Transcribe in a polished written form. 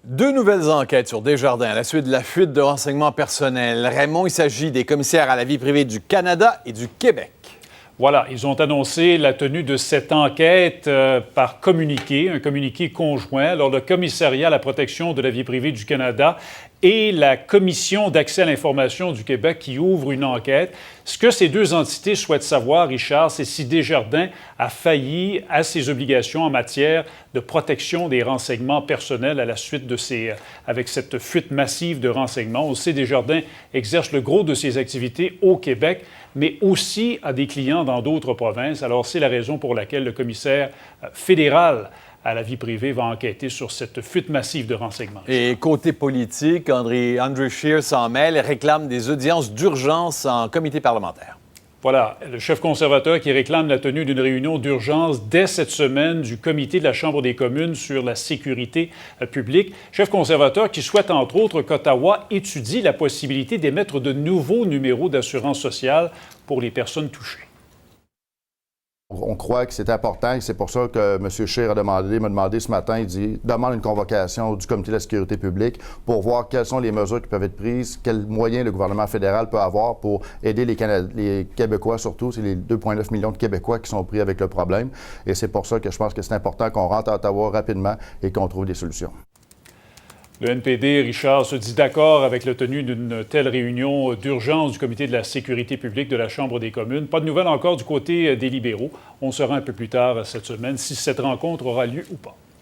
Deux nouvelles enquêtes sur Desjardins à la suite de la fuite de renseignements personnels. Raymond, il s'agit des commissaires à la vie privée du Canada et du Québec. Voilà, ils ont annoncé la tenue de cette enquête par communiqué, un communiqué conjoint. Alors, le Commissariat à la protection de la vie privée du Canada et la Commission d'accès à l'information du Québec qui ouvre une enquête. Ce que ces deux entités souhaitent savoir, Richard, c'est si Desjardins a failli à ses obligations en matière de protection des renseignements personnels à la suite de avec cette fuite massive de renseignements. On sait Desjardins exerce le gros de ses activités au Québec, mais aussi à des clients dans d'autres provinces. Alors, c'est la raison pour laquelle le commissaire fédéral à la vie privée va enquêter sur cette fuite massive de renseignements. Et côté politique, Andrew Scheer s'en mêle et réclame des audiences d'urgence en comité parlementaire. Voilà, le chef conservateur qui réclame la tenue d'une réunion d'urgence dès cette semaine du comité de la Chambre des communes sur la sécurité publique. Chef conservateur qui souhaite entre autres qu'Ottawa étudie la possibilité d'émettre de nouveaux numéros d'assurance sociale pour les personnes touchées. On croit que c'est important et c'est pour ça que M. Scheer m'a demandé ce matin, il dit demande une convocation du Comité de la sécurité publique pour voir quelles sont les mesures qui peuvent être prises, quels moyens le gouvernement fédéral peut avoir pour aider les Québécois, surtout, c'est les 2,9 millions de Québécois qui sont pris avec le problème. Et c'est pour ça que je pense que c'est important qu'on rentre à Ottawa rapidement et qu'on trouve des solutions. Le NPD, Richard, se dit d'accord avec la tenue d'une telle réunion d'urgence du Comité de la sécurité publique de la Chambre des communes. Pas de nouvelles encore du côté des libéraux. On saura un peu plus tard cette semaine si cette rencontre aura lieu ou pas.